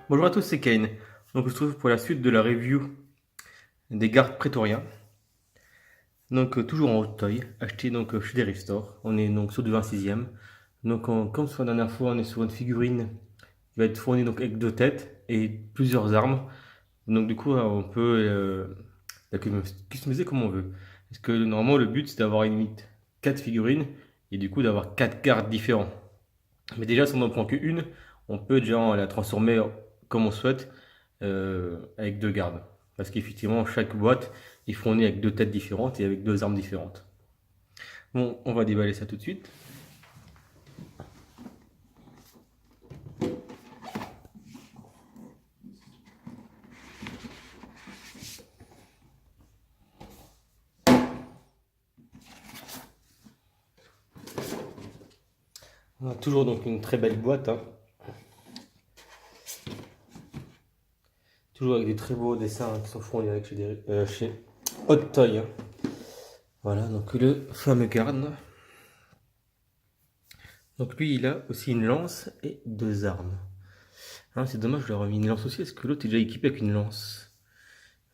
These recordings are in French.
Bonjour à tous, c'est Kane. Donc, on se retrouve pour la suite de la review des gardes prétoriens. Donc, toujours en Hauteuil, acheté donc chez des Store. On est donc sur du 26e. Donc, comme sur la dernière fois, on est sur une figurine qui va être fournie donc avec deux têtes et plusieurs armes. Donc, du coup, on peut la customiser comme on veut. Parce que normalement, le but c'est d'avoir une limite 4 figurines et du coup d'avoir 4 gardes différents. Mais déjà, si on n'en prend qu'une, on peut déjà la transformer comme on souhaite avec deux gardes. Parce qu'effectivement, chaque boîte est fournie avec deux têtes différentes et avec deux armes différentes. Bon, on va déballer ça tout de suite. On a toujours donc une très belle boîte, hein. Toujours avec des très beaux dessins qui sont fournis avec chez Hot Toy, hein. Voilà, donc le fameux garde. Donc lui, il a aussi une lance et deux armes. Hein, c'est dommage, je leur ai mis une lance aussi, parce que l'autre est déjà équipé avec une lance.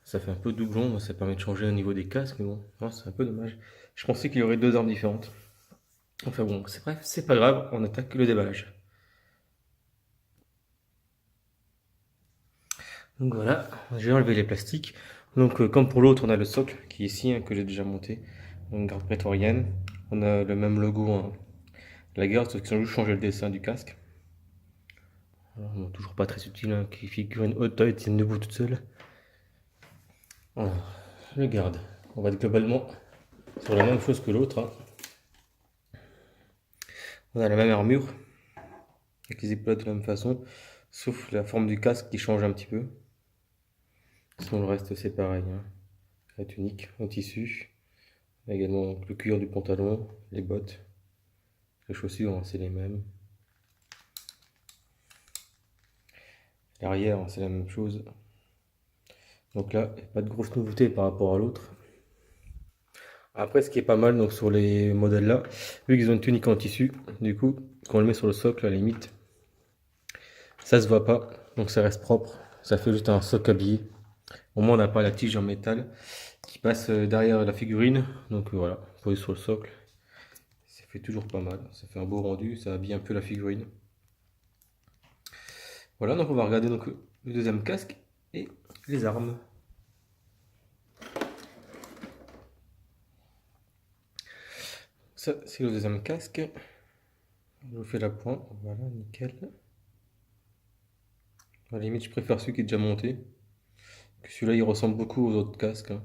Ça fait un peu doublon, ça permet de changer au niveau des casques, mais bon, c'est un peu dommage. Je pensais qu'il y aurait deux armes différentes. Enfin bon, c'est bref, c'est pas grave, on attaque le déballage. Donc voilà, j'ai enlevé les plastiques. Donc comme pour l'autre, on a le socle qui est ici, hein, que j'ai déjà monté. Une garde prétorienne. On a le même logo, hein, la garde, sauf qu'ils ont juste changé le dessin du casque. Alors, bon, toujours pas très subtil, hein, qui figure une haute taille, tienne debout toute seule. Voilà, le garde. On va être globalement sur la même chose que l'autre, hein. On a la même armure, avec les épaulettes de la même façon, sauf la forme du casque qui change un petit peu. Sinon le reste c'est pareil, hein. La tunique en tissu, également donc, le cuir du pantalon, les bottes, les chaussures, hein, c'est les mêmes. L'arrière, hein, c'est la même chose. Donc là, il n'y a pas de grosse nouveauté par rapport à l'autre. Après, ce qui est pas mal donc sur les modèles là, vu qu'ils ont une tunique en tissu, du coup, quand on le met sur le socle, à la limite, ça se voit pas, donc ça reste propre. Ça fait juste un socle habillé. Au moins, on n'a pas la tige en métal qui passe derrière la figurine. Donc voilà, posé sur le socle. Ça fait toujours pas mal. Ça fait un beau rendu, ça habille un peu la figurine. Voilà, donc on va regarder donc le deuxième casque et les armes. Ça, c'est le deuxième casque. Je vous fais la pointe. Voilà, nickel. À la limite, je préfère celui qui est déjà monté. Que celui-là, il ressemble beaucoup aux autres casques, hein.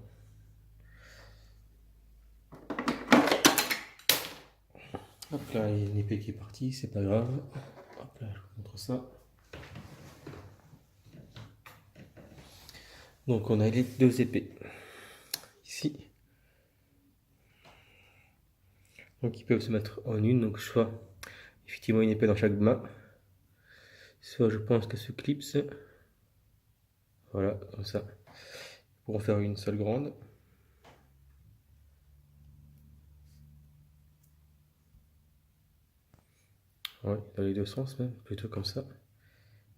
Hop là, il y a une épée qui est partie, c'est pas grave. Hop là, je vous montre ça. Donc on a les deux épées. Ici. Donc ils peuvent se mettre en une, donc soit effectivement une épée dans chaque main, soit je pense que se clipse. Voilà, comme ça. Pour en faire une seule grande. Ouais, dans les deux sens même, plutôt comme ça.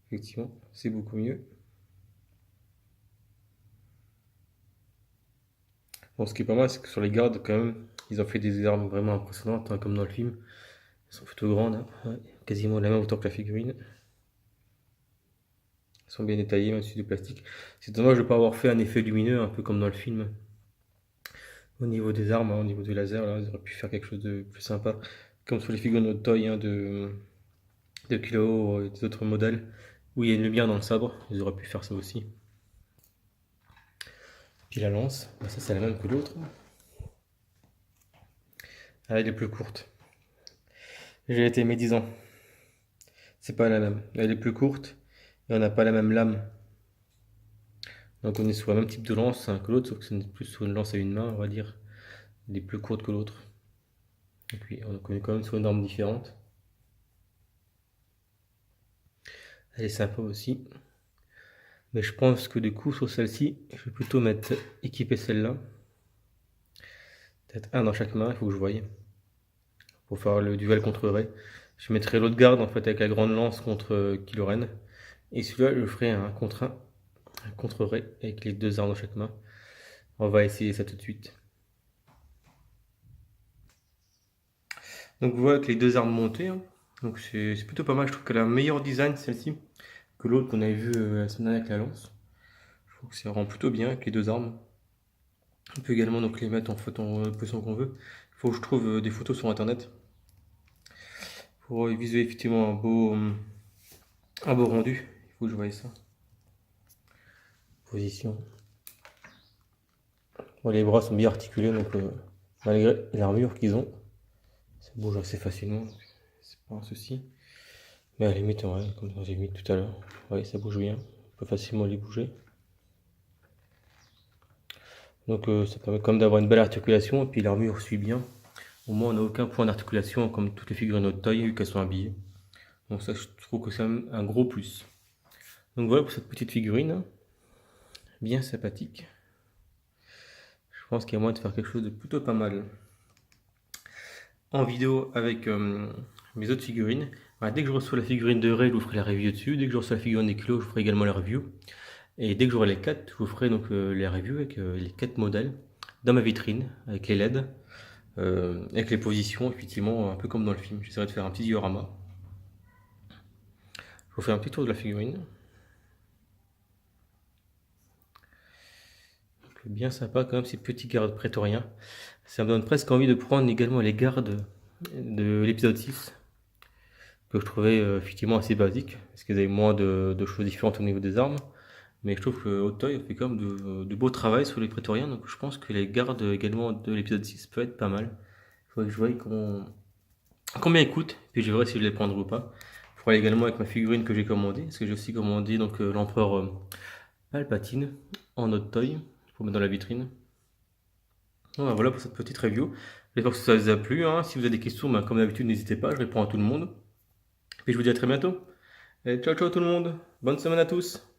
Effectivement, c'est beaucoup mieux. Bon, ce qui est pas mal, c'est que sur les gardes, quand même, ils ont fait des armes vraiment impressionnantes, hein, comme dans le film. Elles sont plutôt grandes, hein. Ouais, quasiment la même hauteur que la figurine. Elles sont bien détaillées, même si c'est du plastique. C'est dommage de ne pas avoir fait un effet lumineux, un peu comme dans le film. Au niveau des armes, hein, au niveau du laser, là, ils auraient pu faire quelque chose de plus sympa. Comme sur les figurines de toy, hein, de Kilo et des autres modèles, où il y a une lumière dans le sabre, ils auraient pu faire ça aussi. Puis la lance, bah, ça c'est la même que l'autre. Ah, elle est plus courte. J'ai été médisant. C'est pas la même. Elle est plus courte et on n'a pas la même lame. Donc on est sur le même type de lance, hein, que l'autre, sauf que c'est plus sur une lance à une main, on va dire. Elle est plus courte que l'autre. Et puis on est quand même sur une arme différente. Elle est sympa aussi. Mais je pense que du coup sur celle-ci, je vais plutôt équiper celle-là. Peut-être un dans chaque main, il faut que je voie. Pour faire le duel contre Ray. Je mettrai l'autre garde en fait avec la grande lance contre Kylo Ren. Et celui-là, je ferai un contre un contre-ray avec les deux armes dans chaque main. On va essayer ça tout de suite. Donc vous voyez avec les deux armes montées, hein. Donc c'est plutôt pas mal. Je trouve qu'elle a un meilleur design celle-ci que l'autre qu'on avait vu la semaine dernière avec la lance. Je trouve que ça rend plutôt bien avec les deux armes. On peut également donc les mettre en photo en position qu'on veut. Il faut que je trouve des photos sur internet pour visualiser effectivement un beau rendu. Il faut que je voie ça. Position. Bon, les bras sont bien articulés, donc malgré l'armure qu'ils ont, ça bouge assez facilement, c'est pas un souci. Mais à la limite, ouais, comme j'ai mis tout à l'heure, ouais, ça bouge bien, on peut facilement les bouger. Donc ça permet quand même d'avoir une belle articulation, et puis l'armure suit bien. Au moins on n'a aucun point d'articulation, comme toutes les figurines de haute taille, vu qu'elles sont habillées. Donc ça, je trouve que c'est un gros plus. Donc voilà pour cette petite figurine, bien sympathique. Je pense qu'il y a moyen de faire quelque chose de plutôt pas mal en vidéo avec mes autres figurines. Voilà, dès que je reçois la figurine de Ray, je vous ferai la review dessus. Dès que je reçois la figurine des kilos, je vous ferai également la review. Et dès que j'aurai les 4, je vous ferai donc les reviews avec les 4 modèles dans ma vitrine, avec les LED, avec les positions, effectivement, un peu comme dans le film. J'essaierai de faire un petit diorama. Je vous fais un petit tour de la figurine. Bien sympa quand même ces petits gardes prétoriens. Ça me donne presque envie de prendre également les gardes de l'épisode 6, que je trouvais effectivement assez basique, parce qu'ils avaient moins de choses différentes au niveau des armes. Mais je trouve que Auteuil fait quand même de beau travail sur les prétoriens, donc je pense que les gardes également de l'épisode 6 peut être pas mal. Il faudrait que je voie combien ils coûtent, puis je verrai si je les prendrai ou pas. Je ferai également avec ma figurine que j'ai commandée, parce que j'ai aussi commandé donc l'empereur Palpatine en Auteuil, pour mettre dans la vitrine. Voilà pour cette petite review. J'espère que ça vous a plu, hein. Si vous avez des questions, ben, comme d'habitude, n'hésitez pas, je réponds à tout le monde. Et je vous dis à très bientôt. Et ciao ciao tout le monde. Bonne semaine à tous.